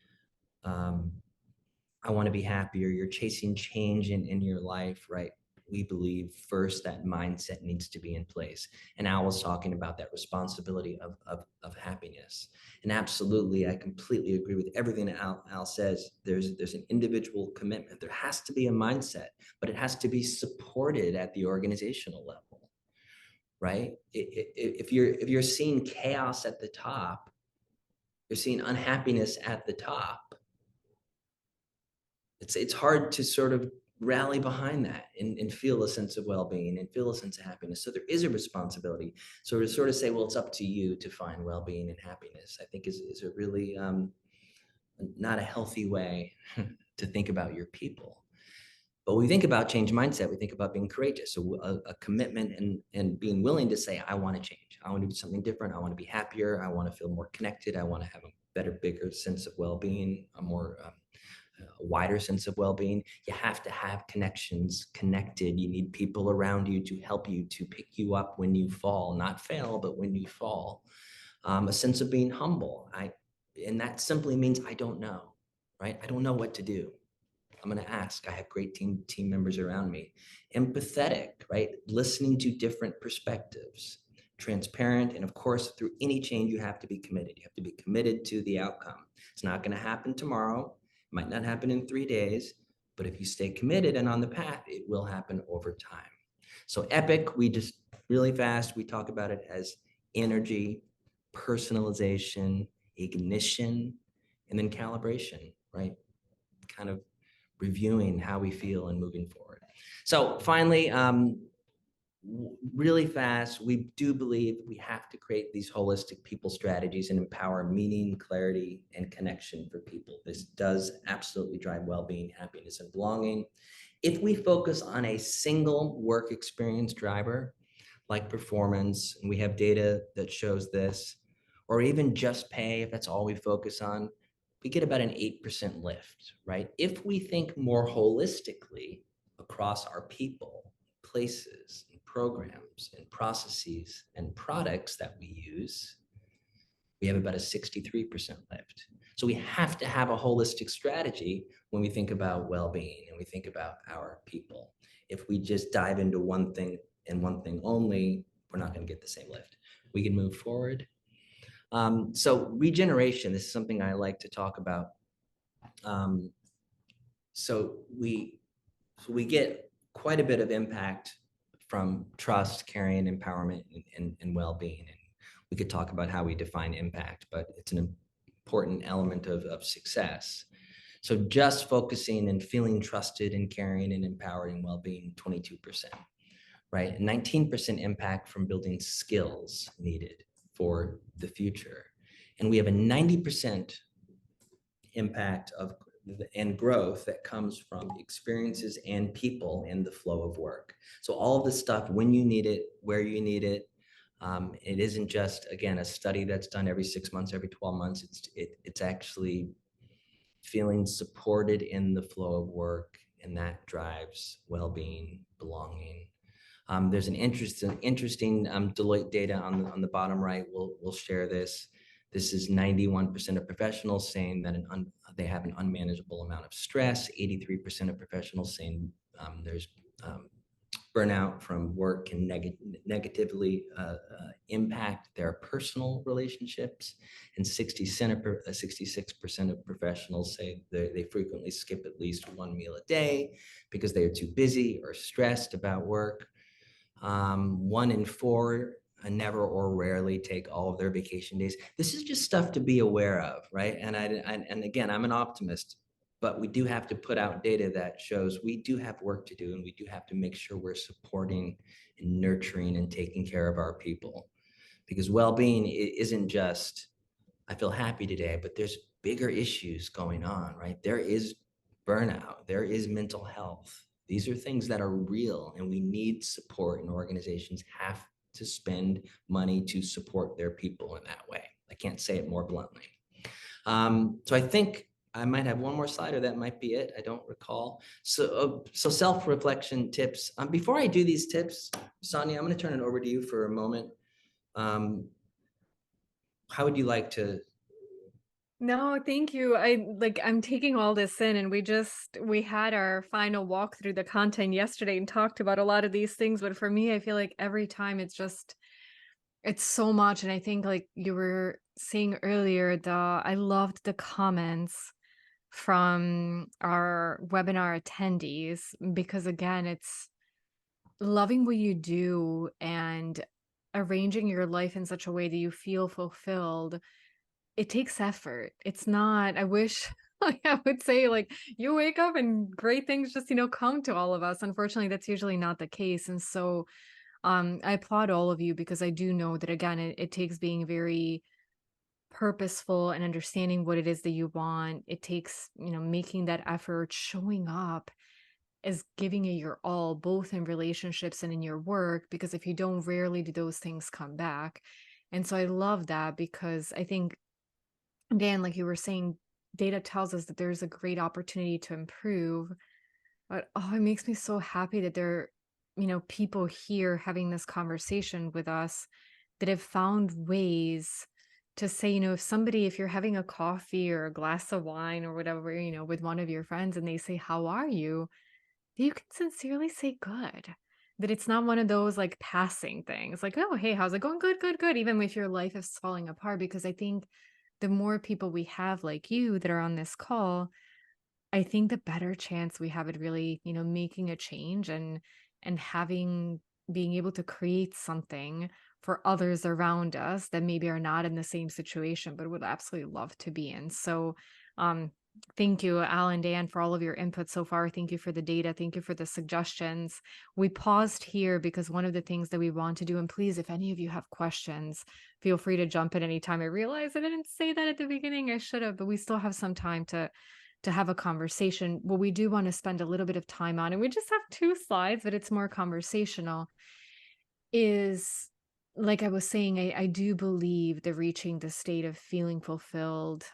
I want to be happier, you're chasing change in your life, right? We believe first that mindset needs to be in place. And Al was talking about that responsibility of happiness. And absolutely, I completely agree with everything that Al says. There's an individual commitment. There has to be a mindset, but it has to be supported at the organizational level, right? If you're seeing chaos at the top, you're seeing unhappiness at the top, it's hard to sort of rally behind that and feel a sense of well-being and feel a sense of happiness. So there is a responsibility. So to sort of say, well, it's up to you to find well-being and happiness, I think is a really not a healthy way to think about your people. But when we think about change mindset, we think about being courageous. So a commitment and being willing to say, I want to change. I want to do something different. I want to be happier. I want to feel more connected. I want to have a better, bigger sense of well-being, a more a wider sense of well-being. You have to have connections connected. You need people around you to help you, to pick you up when you fall, not fail, but when you fall. A sense of being humble. And that simply means I don't know, right? I don't know what to do. I'm going to ask. I have great team members around me. Empathetic, right? Listening to different perspectives. Transparent, and of course, through any change, you have to be committed. You have to be committed to the outcome. It's not going to happen tomorrow. It might not happen in 3 days, but if you stay committed and on the path, it will happen over time. So EPIC, we just really fast, we talk about it as energy, personalization, ignition, and then calibration, right? Kind of reviewing how we feel and moving forward. So finally, really fast, we do believe we have to create these holistic people strategies and empower meaning, clarity, and connection for people. This does absolutely drive well-being, happiness, and belonging. If we focus on a single work experience driver, like performance, and we have data that shows this, or even just pay, if that's all we focus on, we get about an 8% lift, right? If we think more holistically across our people, places, and programs, and processes, and products that we use, we have about a 63% lift. So we have to have a holistic strategy when we think about well-being and we think about our people. If we just dive into one thing and one thing only, we're not going to get the same lift. We can move forward. So regeneration, this is something I like to talk about. So we get quite a bit of impact from trust, caring, empowerment, and well-being. And we could talk about how we define impact, but it's an important element of success. So just focusing and feeling trusted and caring and empowered and well-being, 22%, right? 19% impact from building skills needed for the future. And we have a 90% impact of and growth that comes from experiences and people in the flow of work. So all of this stuff, when you need it, where you need it, it isn't just, again, a study that's done every 6 months, every 12 months. It's actually feeling supported in the flow of work, and that drives well-being, belonging. There's an interesting Deloitte data on the bottom right. We'll share this. This is 91% of professionals saying that they have an unmanageable amount of stress. 83% of professionals saying there's burnout from work can negatively impact their personal relationships. And 66% of professionals say they frequently skip at least one meal a day because they are too busy or stressed about work. 1 in 4 never or rarely take all of their vacation days. This is just stuff to be aware of, right? And again, I'm an optimist, but we do have to put out data that shows we do have work to do, and we do have to make sure we're supporting and nurturing and taking care of our people. Because well-being isn't just, I feel happy today, but there's bigger issues going on, right? There is burnout, there is mental health, These are things that are real, and we need support, and organizations have to spend money to support their people in that way. I can't say it more bluntly. So I think I might have one more slide, or that might be it. I don't recall. So self-reflection tips. Before I do these tips, Sonia, I'm going to turn it over to you for a moment. How would you like to? No, thank you. I'm taking all this in, and we had our final walk through the content yesterday and talked about a lot of these things, but for me, I feel like every time it's so much. And I think, like you were saying earlier, I loved the comments from our webinar attendees, because again, it's loving what you do and arranging your life in such a way that you feel fulfilled. It takes effort. It's not, I wish like I would say, like, you wake up and great things just, come to all of us. Unfortunately, that's usually not the case. And so I applaud all of you, because I do know that again, it takes being very purposeful and understanding what it is that you want. It takes, making that effort, showing up, is giving it your all, both in relationships and in your work, because if you don't, rarely do those things come back. And so I love that, because I think, again, like you were saying, data tells us that there's a great opportunity to improve. But oh, it makes me so happy that there, people here having this conversation with us that have found ways to say, if you're having a coffee or a glass of wine or whatever, with one of your friends, and they say, "How are you?" You can sincerely say good. That it's not one of those like passing things, like, "Oh, hey, how's it going?" "Good, good, good," even if your life is falling apart. Because I think the more people we have like you that are on this call, I think the better chance we have at really, making a change, and having being able to create something for others around us that maybe are not in the same situation but would absolutely love to be in. So, um thank you, Al and Dan, for all of your input so far. Thank you for the data. Thank you for the suggestions. We paused here because one of the things that we want to do, and please, if any of you have questions, feel free to jump in anytime. I realize I didn't say that at the beginning. I should have, but we still have some time to have a conversation. What we do want to spend a little bit of time on, and we just have 2 slides, but it's more conversational, is, like I was saying, I do believe that reaching the state of feeling fulfilled,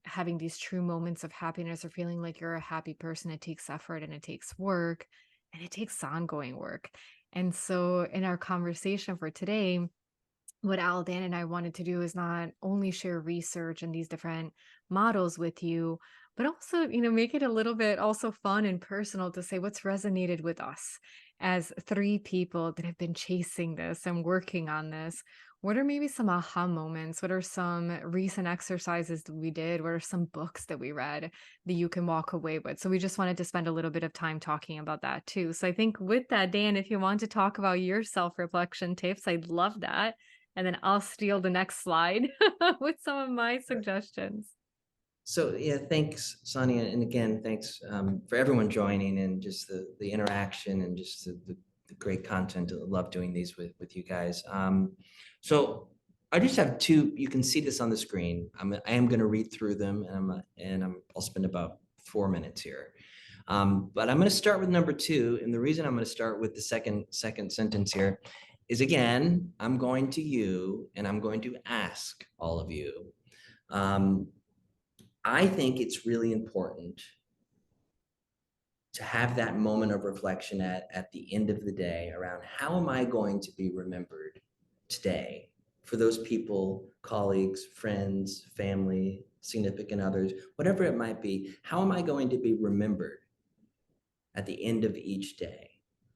having these true moments of happiness, or feeling like you're a happy person, it takes effort and it takes work and it takes ongoing work. And so in our conversation for today, what Al, Dan, and I wanted to do is not only share research and these different models with you, but also, make it a little bit also fun and personal to say what's resonated with us as 3 people that have been chasing this and working on this. What are maybe some aha moments? What are some recent exercises that we did? What are some books that we read that you can walk away with? So we just wanted to spend a little bit of time talking about that too. So I think with that, Dan, if you want to talk about your self-reflection tips, I'd love that, and then I'll steal the next slide with some of my suggestions. So yeah, thanks, Sonia, and again, thanks for everyone joining, and just the interaction, and just the great content. I love doing these with you guys. So I just have two. You can see this on the screen. I am going to read through them, and I'll spend about 4 minutes here. But I'm going to start with number 2, and the reason I'm going to start with the second sentence here is, again, I'm going to ask all of you. I think it's really important to have that moment of reflection at the end of the day around, how am I going to be remembered today for those people, colleagues, friends, family, significant others, whatever it might be. How am I going to be remembered at the end of each day,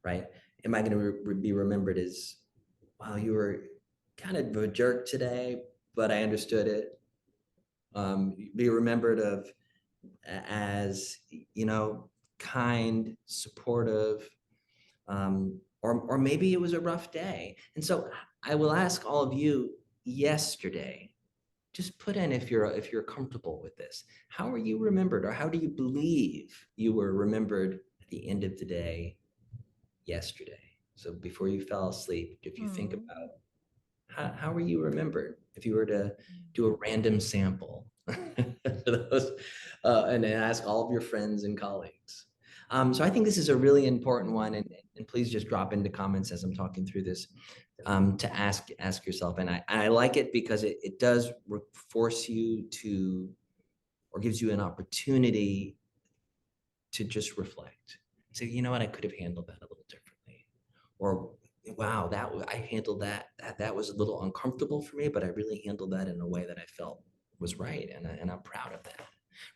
right? Am I going to be remembered as, wow, you were kind of a jerk today, but I understood it. Be remembered as, kind, supportive, or maybe it was a rough day. And so I will ask all of you yesterday, just put in, if you're comfortable with this, how are you remembered, or how do you believe you were remembered at the end of the day yesterday? So before you fell asleep, if you think Hmm. about how were you remembered, if you were to do a random sample for those, and ask all of your friends and colleagues. So I think this is a really important one, and please just drop into comments as I'm talking through this, to ask yourself. And I like it because it does force you to, or gives you an opportunity to just reflect. Say, you know what, I could have handled that a little differently, or wow, I handled that was a little uncomfortable for me, but I really handled that in a way that I felt was right, and I'm proud of that.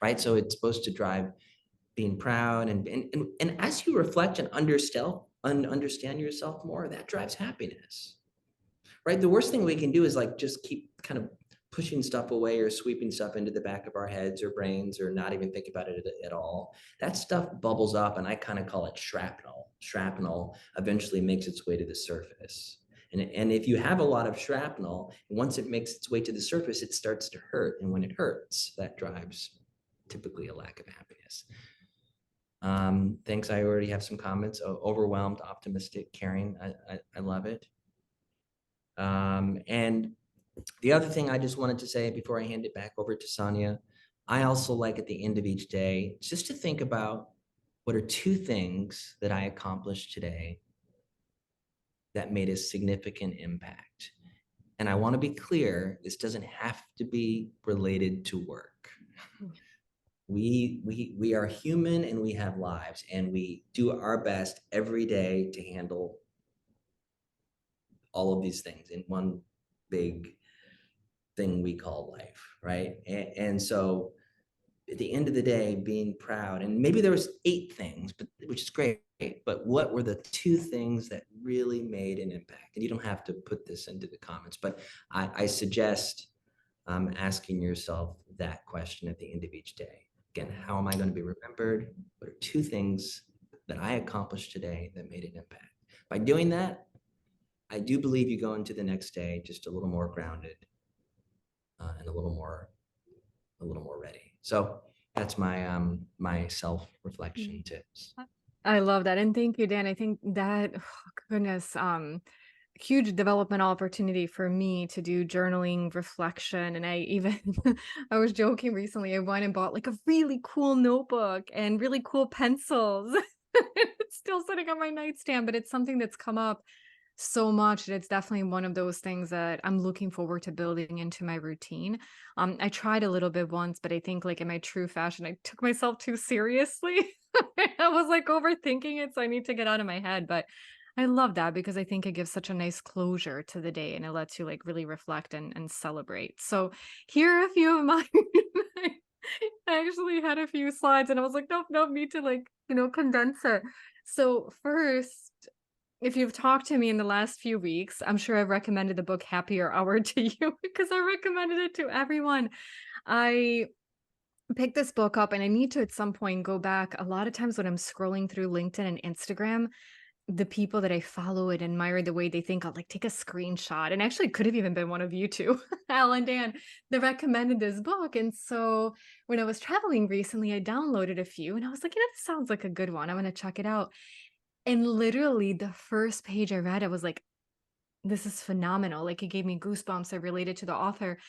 Right. So it's supposed to drive being proud, and as you reflect and understand yourself more, that drives happiness. Right. The worst thing we can do is like just keep kind of pushing stuff away or sweeping stuff into the back of our heads or brains or not even think about it at all. That stuff bubbles up, and I kind of call it shrapnel. Shrapnel eventually makes its way to the surface. And if you have a lot of shrapnel, once it makes its way to the surface, it starts to hurt. And when it hurts, that drives typically a lack of happiness. Thanks. I already have some comments. Overwhelmed, optimistic, caring. I love it. And the other thing I just wanted to say before I hand it back over to Sonia, I also like at the end of each day just to think about what are 2 things that I accomplished today that made a significant impact. And I want to be clear, this doesn't have to be related to work. We are human, and we have lives, and we do our best every day to handle all of these things in one big thing we call life, right? And so at the end of the day, being proud, and maybe there was 8 things, but which is great, but what were the 2 things that really made an impact? And you don't have to put this into the comments, but I suggest asking yourself that question at the end of each day. Again, how am I going to be remembered? What are 2 things that I accomplished today that made an impact? By doing that, I do believe you go into the next day just a little more grounded, and a little more ready. So that's my self-reflection tips. I love that. And thank you, Dan. I think that, oh, goodness, huge development opportunity for me to do journaling, reflection. And I even, I was joking recently, I went and bought like a really cool notebook and really cool pencils. It's still sitting on my nightstand, but it's something that's come up so much. And it's definitely one of those things that I'm looking forward to building into my routine. I tried a little bit once, but I think like in my true fashion, I took myself too seriously. I was like overthinking it, so I need to get out of my head. But I love that because I think it gives such a nice closure to the day and it lets you like really reflect and celebrate. So here are a few of mine. I actually had a few slides and I was like, nope, nope, need to like, condense it. So first, if you've talked to me in the last few weeks, I'm sure I've recommended the book Happier Hour to you because I recommended it to everyone. I picked this book up and I need to at some point go back. A lot of times when I'm scrolling through LinkedIn and Instagram, the people that I follow and admire the way they think, I'll like take a screenshot. And actually, it could have even been one of you two, Al and Dan, that recommended this book. And so when I was traveling recently, I downloaded a few and I was like, this sounds like a good one. I'm going to check it out. And literally, the first page I read, I was like, this is phenomenal. Like it gave me goosebumps. I related to the author.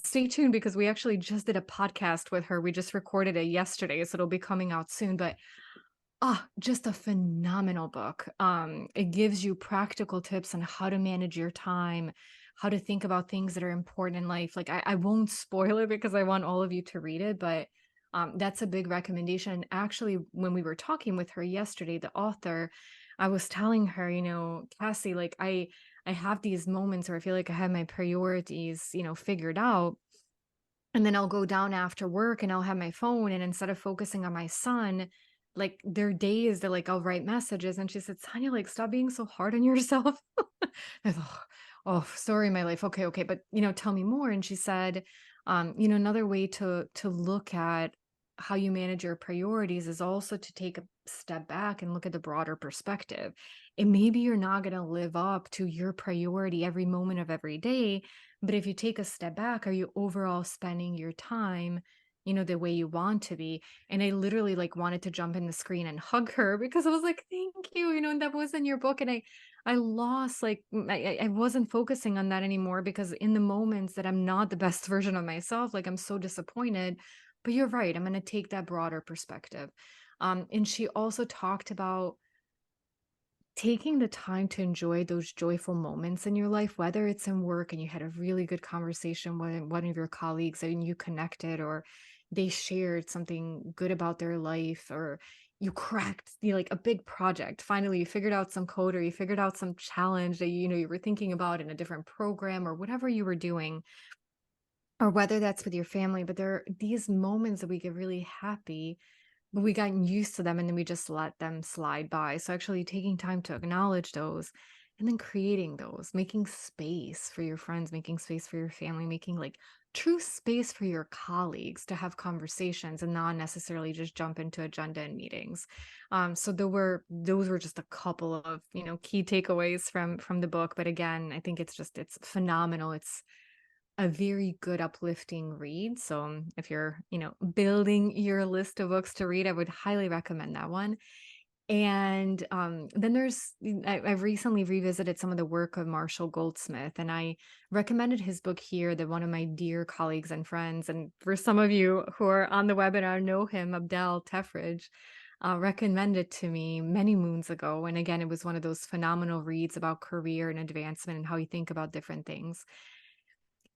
Stay tuned because we actually just did a podcast with her. We just recorded it yesterday, so it'll be coming out soon. But just a phenomenal book. It gives you practical tips on how to manage your time, how to think about things that are important in life. Like I won't spoil it because I want all of you to read it, but that's a big recommendation. And actually, when we were talking with her yesterday, the author, I was telling her, Cassie, like I have these moments where I feel like I have my priorities, figured out. And then I'll go down after work and I'll have my phone. And instead of focusing on my son, like there are days that like I'll write messages. And she said, Sonia, like stop being so hard on yourself. I thought, oh, sorry, my life. Okay, okay. But tell me more. And she said, another way to look at how you manage your priorities is also to take a step back and look at the broader perspective. And maybe you're not going to live up to your priority every moment of every day, but if you take a step back, are you overall spending your time, the way you want to be? And I literally like wanted to jump in the screen and hug her because I was like, thank you, and that was in your book. And I lost like I wasn't focusing on that anymore because in the moments that I'm not the best version of myself, like I'm so disappointed. But you're right. I'm going to take that broader perspective. And she also talked about taking the time to enjoy those joyful moments in your life, whether it's in work and you had a really good conversation with one of your colleagues and you connected, or they shared something good about their life, or you cracked like a big project. Finally, you figured out some code, or you figured out some challenge that you were thinking about in a different program or whatever you were doing, or whether that's with your family. But there are these moments that we get really happy, but we gotten used to them and then we just let them slide by. So actually taking time to acknowledge those and then creating those, making space for your friends, making space for your family, making like true space for your colleagues to have conversations and not necessarily just jump into agenda and meetings. So those were just a couple of, key takeaways from the book. But again, I think it's phenomenal. It's a very good uplifting read. So if you're, building your list of books to read, I would highly recommend that one. And then I've recently revisited some of the work of Marshall Goldsmith, and I recommended his book here that one of my dear colleagues and friends, and for some of you who are on the webinar know him, Abdel Tefridge, recommended to me many moons ago. And again, it was one of those phenomenal reads about career and advancement and how you think about different things.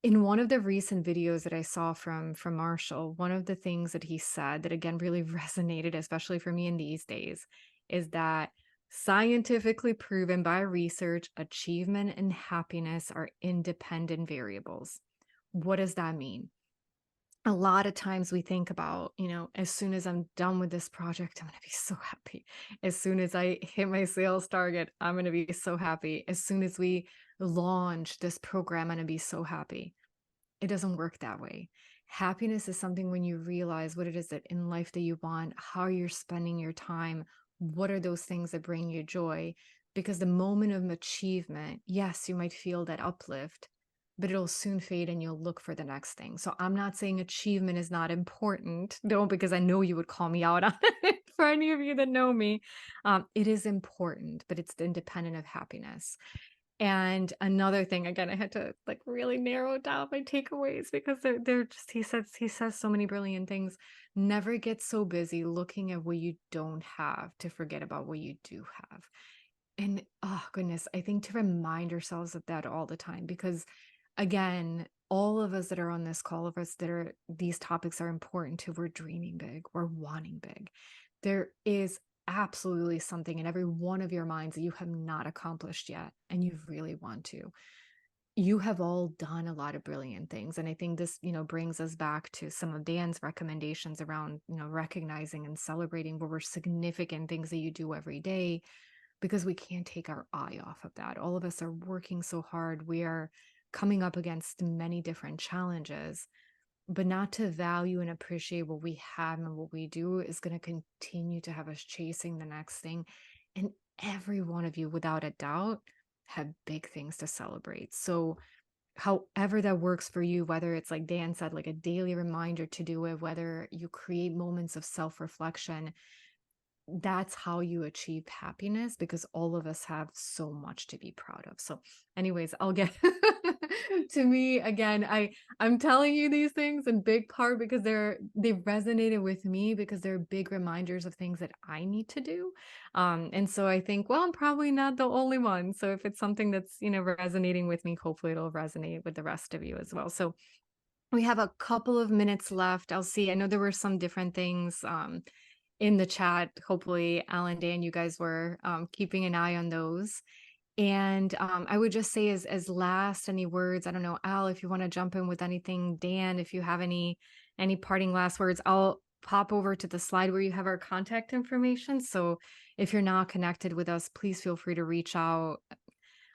In one of the recent videos that I saw from Marshall, one of the things that he said that again really resonated, especially for me in these days, is that scientifically proven by research, achievement and happiness are independent variables. What does that mean? A lot of times we think about, as soon as I'm done with this project, I'm going to be so happy. As soon as I hit my sales target, I'm going to be so happy. As soon as we launch this program, I'm going to be so happy. It doesn't work that way. Happiness is something when you realize what it is that in life that you want, how you're spending your time, what are those things that bring you joy? Because the moment of achievement, yes, you might feel that uplift, but it'll soon fade and you'll look for the next thing. So I'm not saying achievement is not important. No, because I know you would call me out on it for any of you that know me. It is important, but it's independent of happiness. And another thing, again, I had to like really narrow down my takeaways because they're just he says so many brilliant things. Never get so busy looking at what you don't have to forget about what you do have. And oh goodness, I think to remind ourselves of that all the time, because again, all of us that are on this call, of us that are these topics are important to, we're dreaming big, we're wanting big. There is absolutely something in every one of your minds that you have not accomplished yet and you really want to. You have all done a lot of brilliant things, and I think this brings us back to some of Dan's recommendations around recognizing and celebrating what were significant things that you do every day, because we can't take our eye off of that. All of us are working so hard. We are coming up against many different challenges, but not to value and appreciate what we have and what we do is going to continue to have us chasing the next thing. And every one of you, without a doubt, have big things to celebrate. So, however that works for you, whether it's like Dan said, like a daily reminder to do it, whether you create moments of self reflection, that's how you achieve happiness, because all of us have so much to be proud of. So anyways, I'll get to me again. I'm telling you these things in big part because they've resonated with me, because they're big reminders of things that I need to do. And so I think, well, I'm probably not the only one. So if it's something that's resonating with me, hopefully it'll resonate with the rest of you as well. So we have a couple of minutes left. I'll see. I know there were some different things in the chat. Hopefully, Alan, Dan, you guys were keeping an eye on those. And I would just say as last, any words, I don't know, Al, if you want to jump in with anything, Dan, if you have any parting last words, I'll pop over to the slide where you have our contact information. So if you're not connected with us, please feel free to reach out.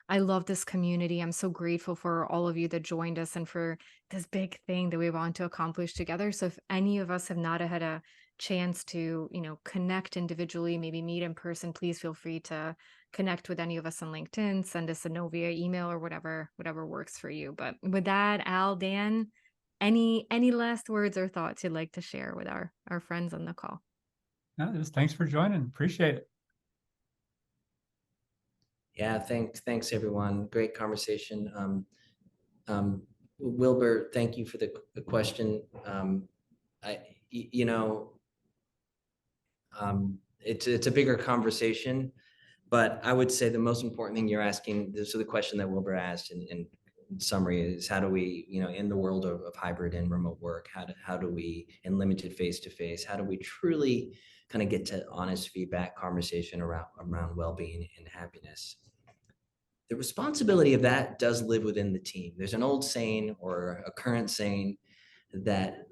I love this community. I'm so grateful for all of you that joined us and for this big thing that we want to accomplish together. So if any of us have not had a chance to, connect individually, maybe meet in person, please feel free to connect with any of us on LinkedIn, send us a note via email or whatever works for you. But with that, Al, Dan, any last words or thoughts you'd like to share with our friends on the call? No, just thanks for joining. Appreciate it. Yeah, thanks everyone. Great conversation. Wilbur, thank you for the question. I, you know, It's a bigger conversation, but I would say the most important thing you're asking, this is the question that Wilbur asked in summary, is how do we, in the world of hybrid and remote work, how do we, in limited face-to-face, how do we truly kind of get to honest feedback conversation around well-being and happiness? The responsibility of that does live within the team. There's an old saying or a current saying that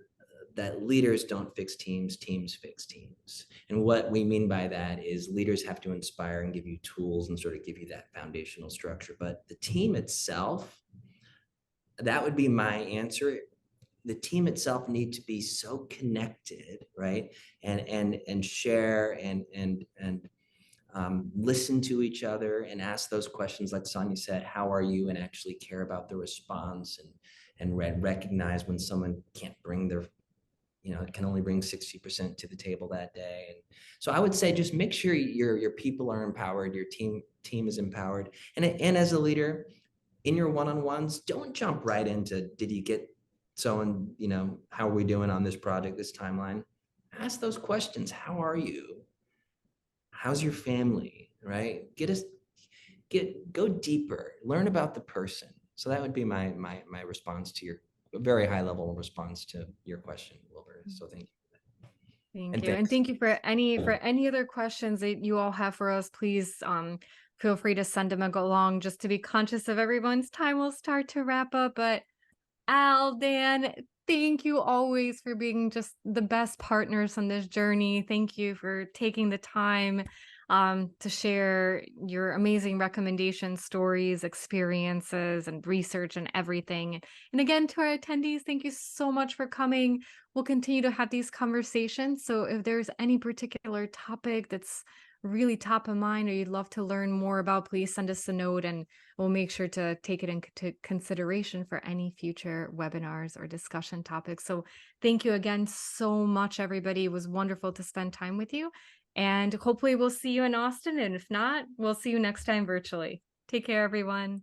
leaders don't fix teams, teams fix teams. And what we mean by that is leaders have to inspire and give you tools and sort of give you that foundational structure. But the team itself, that would be my answer. The team itself need to be so connected, right? And share and listen to each other and ask those questions, like Sonia said, how are you, and actually care about the response and recognize when someone can't bring their, can only bring 60% to the table that day. And so I would say just make sure your people are empowered, your team is empowered, and as a leader in your one-on-ones, don't jump right into, did you get so, and how are we doing on this project, this timeline? Ask those questions. How are you? How's your family? Right? Go deeper, learn about the person. So that would be my response to your very high level response to your question, Wilbur. So thank you. Thank And you. And thanks. thank you for any other questions that you all have for us. Please feel free to send them along, just to be conscious of everyone's time. Will start to wrap up, but Al, Dan, thank you always for being just the best partners on this journey. Thank you for taking the time to share your amazing recommendations, stories, experiences, and research and everything. And again, to our attendees, thank you so much for coming. We'll continue to have these conversations. So if there's any particular topic that's really top of mind or you'd love to learn more about, please send us a note and we'll make sure to take it into consideration for any future webinars or discussion topics. So thank you again so much, everybody. It was wonderful to spend time with you. And hopefully we'll see you in Austin. And if not, we'll see you next time virtually. Take care, everyone.